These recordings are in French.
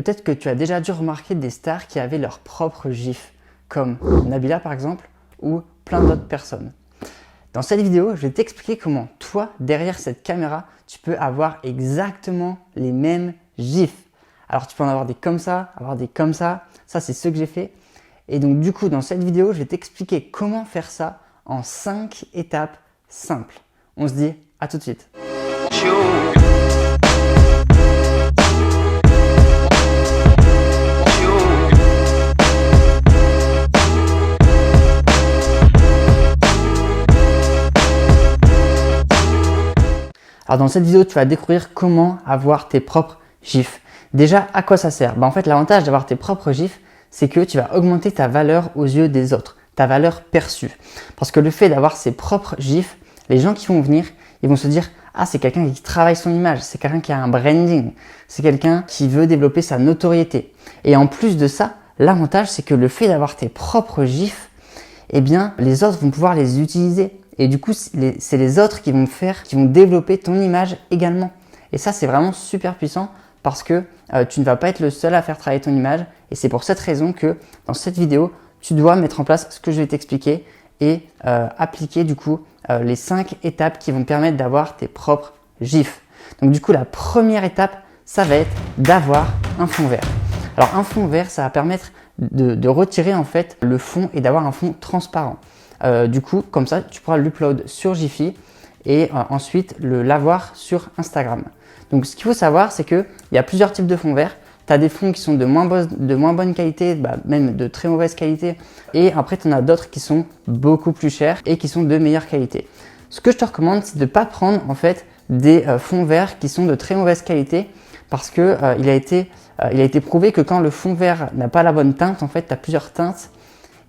Peut-être que tu as déjà dû remarquer des stars qui avaient leur propre GIF, comme Nabila par exemple, ou plein d'autres personnes. Dans cette vidéo, je vais t'expliquer comment toi, derrière cette caméra, tu peux avoir exactement les mêmes GIFs. Alors tu peux en avoir des comme ça, avoir des comme ça c'est ce que j'ai fait. Et donc du coup, dans cette vidéo, je vais t'expliquer comment faire ça en 5 étapes simples. On se dit à tout de suite. Alors dans cette vidéo, tu vas découvrir comment avoir tes propres GIFs. Déjà, à quoi ça sert? En fait, l'avantage d'avoir tes propres GIFs, c'est que tu vas augmenter ta valeur aux yeux des autres, ta valeur perçue. Parce que le fait d'avoir ses propres GIFs, les gens qui vont venir, ils vont se dire « Ah, c'est quelqu'un qui travaille son image, c'est quelqu'un qui a un branding, c'est quelqu'un qui veut développer sa notoriété. » Et en plus de ça, l'avantage, c'est que le fait d'avoir tes propres GIFs, eh bien, les autres vont pouvoir les utiliser. Et du coup, c'est les autres qui vont développer ton image également. Et ça, c'est vraiment super puissant parce que tu ne vas pas être le seul à faire travailler ton image. Et c'est pour cette raison que dans cette vidéo, tu dois mettre en place ce que je vais t'expliquer et appliquer du coup les 5 étapes qui vont te permettre d'avoir tes propres GIFs. Donc du coup, la première étape, ça va être d'avoir un fond vert. Alors un fond vert, ça va permettre de retirer en fait le fond et d'avoir un fond transparent. Du coup, comme ça, tu pourras l'upload sur Giphy et ensuite l'avoir sur Instagram. Donc, ce qu'il faut savoir, c'est qu'il y a plusieurs types de fonds verts. Tu as des fonds qui sont de moins bonne qualité, même de très mauvaise qualité. Et après, tu en as d'autres qui sont beaucoup plus chers et qui sont de meilleure qualité. Ce que je te recommande, c'est de ne pas prendre en fait des fonds verts qui sont de très mauvaise qualité parce que il a été prouvé que quand le fond vert n'a pas la bonne teinte, en fait, tu as plusieurs teintes.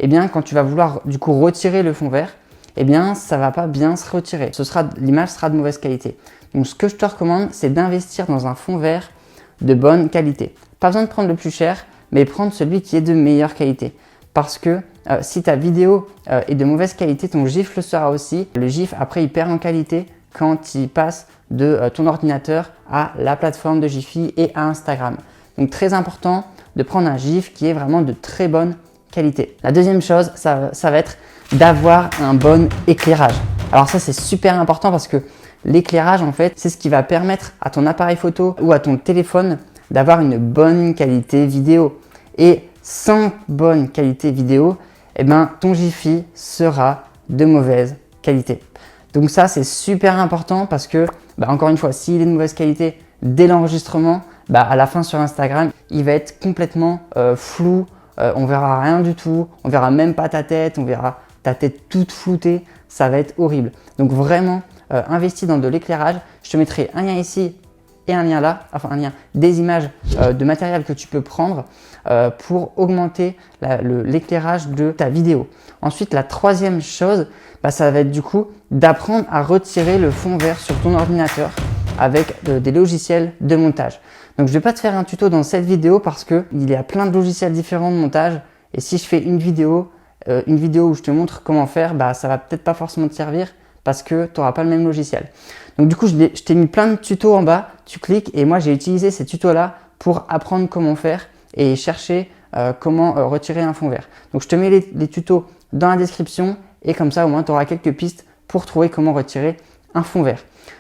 Eh bien, quand tu vas vouloir du coup retirer le fond vert, eh bien, ça va pas bien se retirer. L'image sera de mauvaise qualité. Donc, ce que je te recommande, c'est d'investir dans un fond vert de bonne qualité. Pas besoin de prendre le plus cher, mais prendre celui qui est de meilleure qualité. Parce que si ta vidéo est de mauvaise qualité, ton GIF le sera aussi. Le GIF, après, il perd en qualité quand il passe de ton ordinateur à la plateforme de Giphy et à Instagram. Donc, très important de prendre un GIF qui est vraiment de très bonne qualité. La deuxième chose, ça va être d'avoir un bon éclairage. Alors ça, c'est super important parce que l'éclairage, en fait, c'est ce qui va permettre à ton appareil photo ou à ton téléphone d'avoir une bonne qualité vidéo. Et sans bonne qualité vidéo, eh ben, ton Giphy sera de mauvaise qualité. Donc ça, c'est super important parce que, encore une fois, s'il est de mauvaise qualité dès l'enregistrement, à la fin sur Instagram, il va être complètement flou. On verra rien du tout, on verra même pas ta tête, on verra ta tête toute floutée, ça va être horrible. Donc vraiment, investis dans de l'éclairage. Je te mettrai un lien ici et un lien là, enfin un lien des images de matériel que tu peux prendre pour augmenter l'éclairage de ta vidéo. Ensuite, la troisième chose, ça va être du coup d'apprendre à retirer le fond vert sur ton ordinateur avec des logiciels de montage. Donc, je ne vais pas te faire un tuto dans cette vidéo parce qu'il y a plein de logiciels différents de montage. Et si je fais une vidéo où je te montre comment faire, ça va peut-être pas forcément te servir parce que tu n'auras pas le même logiciel. Donc, du coup, je t'ai mis plein de tutos en bas. Tu cliques et moi, j'ai utilisé ces tutos-là pour apprendre comment faire et chercher comment retirer un fond vert. Donc, je te mets les tutos dans la description et comme ça, au moins, tu auras quelques pistes pour trouver comment retirer un fond vert.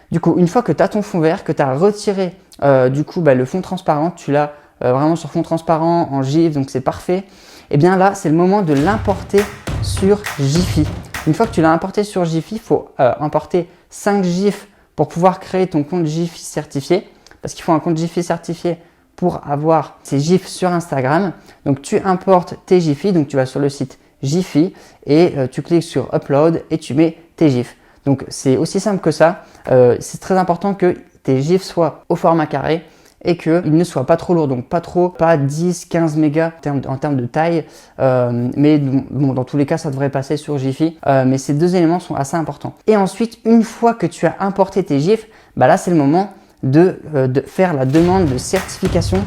Du coup, une fois que tu as ton fond vert, que tu as retiré le fond transparent, tu l'as vraiment sur fond transparent en GIF, donc c'est parfait. Et bien là, c'est le moment de l'importer sur Giphy. Une fois que tu l'as importé sur Giphy, il faut importer 5 GIFs pour pouvoir créer ton compte Giphy certifié. Parce qu'il faut un compte Giphy certifié pour avoir ces GIFs sur Instagram. Donc tu importes tes Giphy, donc tu vas sur le site Giphy et tu cliques sur Upload et tu mets tes GIFs. Donc c'est aussi simple que ça. C'est très important que tes GIFs soient au format carré et qu'ils ne soient pas trop lourds, donc pas 10-15 mégas en termes de taille, mais bon, dans tous les cas ça devrait passer sur Giphy, mais ces deux éléments sont assez importants. Et ensuite, une fois que tu as importé tes GIFs, là c'est le moment de faire la demande de certification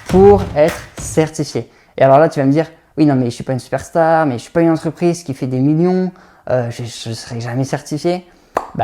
pour être certifié. Et alors là tu vas me dire, oui non mais je suis pas une superstar, mais je suis pas une entreprise qui fait des millions, je ne serai jamais certifié.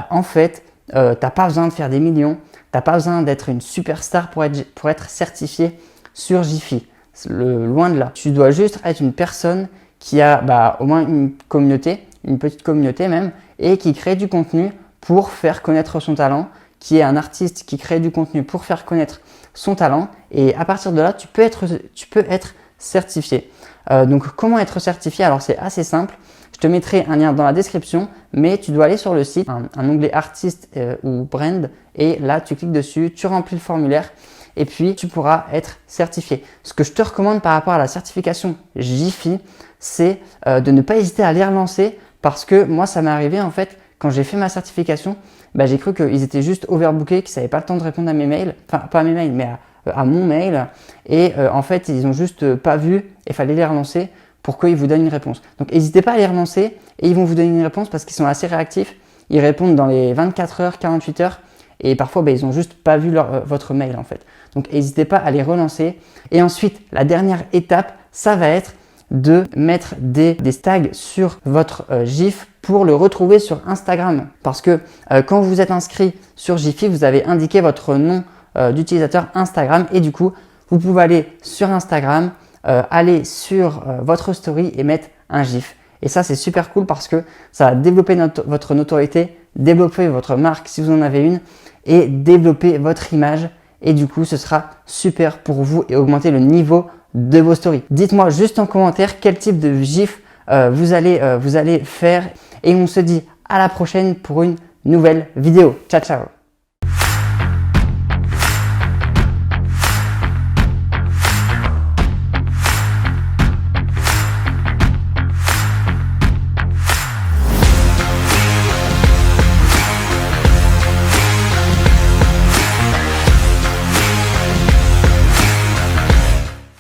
En fait, t'as pas besoin de faire des millions, t'as pas besoin d'être une superstar pour être certifié sur Jiffy. Loin de là. Tu dois juste être une personne qui a au moins une communauté, une petite communauté même, et qui crée du contenu pour faire connaître son talent, qui est un artiste qui crée du contenu pour faire connaître son talent. Et à partir de là, tu peux être certifié. Donc comment être certifié? Alors c'est assez simple. Je te mettrai un lien dans la description, mais tu dois aller sur le site, un onglet artiste ou brand, et là tu cliques dessus, tu remplis le formulaire et puis tu pourras être certifié. Ce que je te recommande par rapport à la certification Jiffy, c'est de ne pas hésiter à les relancer, parce que moi ça m'est arrivé en fait quand j'ai fait ma certification, j'ai cru qu'ils étaient juste overbookés, qu'ils n'avaient pas le temps de répondre à mes mails, enfin pas à mes mails mais à mon mail, et en fait ils ont juste pas vu et il fallait les relancer pour qu'ils vous donnent une réponse. Donc n'hésitez pas à les relancer et ils vont vous donner une réponse parce qu'ils sont assez réactifs. Ils répondent dans les 24 heures, 48 heures et parfois ils ont juste pas vu votre mail en fait. Donc n'hésitez pas à les relancer. Et ensuite, la dernière étape, ça va être de mettre des tags sur votre GIF pour le retrouver sur Instagram. Parce que quand vous êtes inscrit sur Jiffy, vous avez indiqué votre nom d'utilisateur Instagram et du coup, vous pouvez aller sur Instagram, aller sur votre story et mettre un GIF. Et ça, c'est super cool parce que ça va développer votre notoriété, développer votre marque si vous en avez une et développer votre image. Et du coup, ce sera super pour vous et augmenter le niveau de vos stories. Dites-moi juste en commentaire quel type de GIF vous allez faire et on se dit à la prochaine pour une nouvelle vidéo. Ciao, ciao!